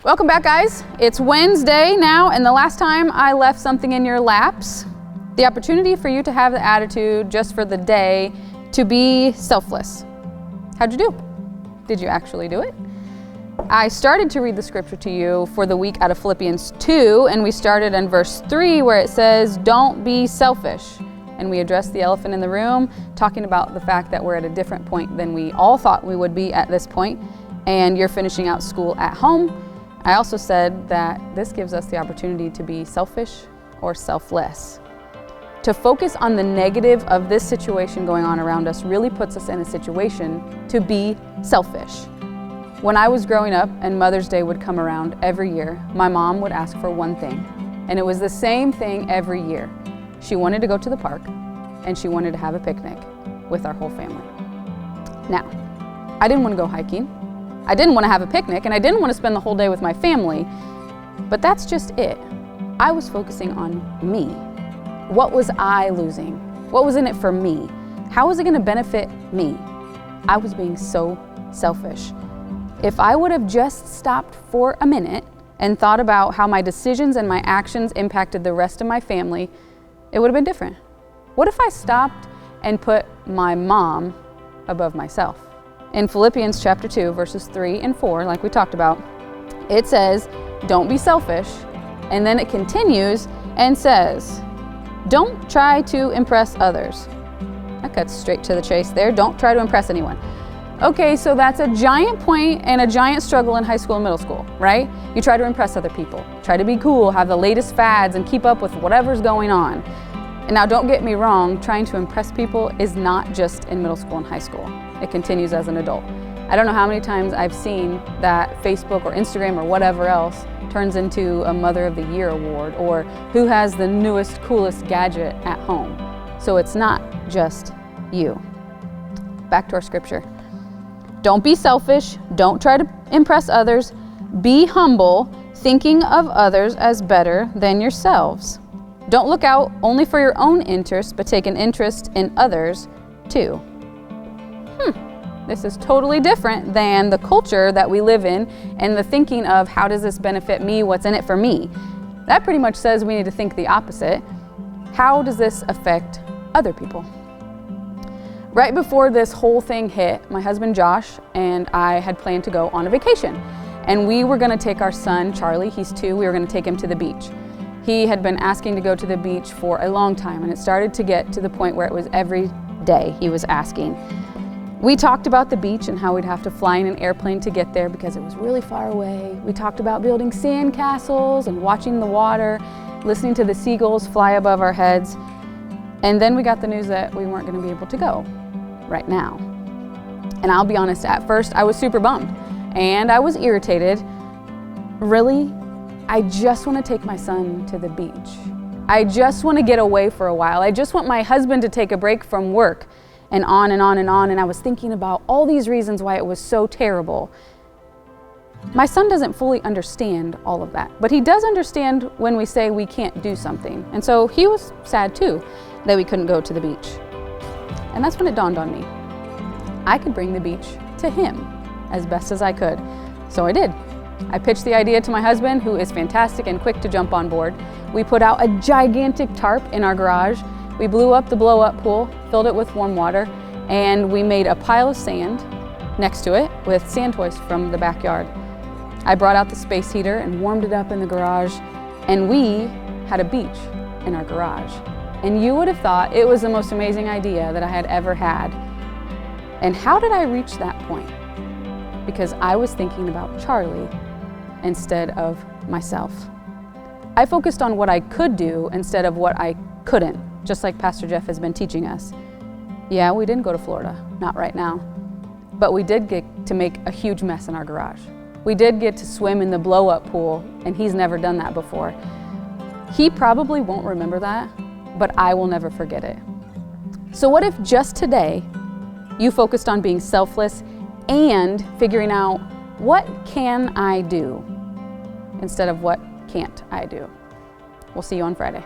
Welcome back, guys. It's Wednesday now, and the last time I left something in your laps, the opportunity for you to have the attitude just for the day to be selfless. How'd you do? Did you actually do it? I started to read the scripture to you for the week out of Philippians 2, and we started in verse 3 where it says, don't be selfish. And we addressed the elephant in the room, talking about the fact that we're at a different point than we all thought we would be at this point, and you're finishing out school at home. I also said that this gives us the opportunity to be selfish or selfless. To focus on the negative of this situation going on around us really puts us in a situation to be selfish. When I was growing up and Mother's Day would come around every year, my mom would ask for one thing, and it was the same thing every year. She wanted to go to the park, and she wanted to have a picnic with our whole family. Now, I didn't want to go hiking, I didn't want to have a picnic, and I didn't want to spend the whole day with my family, but that's just it. I was focusing on me. What was I losing? What was in it for me? How was it going to benefit me? I was being so selfish. If I would have just stopped for a minute and thought about how my decisions and my actions impacted the rest of my family, it would have been different. What if I stopped and put my mom above myself? In Philippians chapter 2, verses 3 and 4, like we talked about, it says, don't be selfish. And then it continues and says, don't try to impress others. That cuts straight to the chase there. Don't try to impress anyone. Okay, so that's a giant point and a giant struggle in high school and middle school, right? You try to impress other people, try to be cool, have the latest fads, and keep up with whatever's going on. And now don't get me wrong, trying to impress people is not just in middle school and high school. It continues as an adult. I don't know how many times I've seen that Facebook or Instagram or whatever else turns into a Mother of the Year award, or who has the newest, coolest gadget at home. So it's not just you. Back to our scripture. Don't be selfish, don't try to impress others, be humble, thinking of others as better than yourselves. Don't look out only for your own interests, but take an interest in others too. This is totally different than the culture that we live in and the thinking of how does this benefit me, what's in it for me. That pretty much says we need to think the opposite. How does this affect other people? Right before this whole thing hit, my husband Josh and I had planned to go on a vacation. And we were going to take our son, Charlie, he's 2, we were going to take him to the beach. He had been asking to go to the beach for a long time, and it started to get to the point where it was every day he was asking. We talked about the beach and how we'd have to fly in an airplane to get there because it was really far away. We talked about building sand castles and watching the water, listening to the seagulls fly above our heads. And then we got the news that we weren't going to be able to go right now. And I'll be honest, at first I was super bummed and I was irritated. Really, I just want to take my son to the beach. I just want to get away for a while. I just want my husband to take a break from work, and on and on and on. And I was thinking about all these reasons why it was so terrible. My son doesn't fully understand all of that, but he does understand when we say we can't do something. And so he was sad too that we couldn't go to the beach. And that's when it dawned on me. I could bring the beach to him as best as I could. So I did. I pitched the idea to my husband, who is fantastic and quick to jump on board. We put out a gigantic tarp in our garage. We blew up the blow-up pool, filled it with warm water, and we made a pile of sand next to it with sand toys from the backyard. I brought out the space heater and warmed it up in the garage, and we had a beach in our garage. And you would have thought it was the most amazing idea that I had ever had. And how did I reach that point? Because I was thinking about Charlie instead of myself. I focused on what I could do instead of what I couldn't, just like Pastor Jeff has been teaching us. Yeah, we didn't go to Florida, not right now, but we did get to make a huge mess in our garage. We did get to swim in the blow-up pool, and he's never done that before. He probably won't remember that, but I will never forget it. So what if just today you focused on being selfless and figuring out what can I do instead of what can't I do? We'll see you on Friday.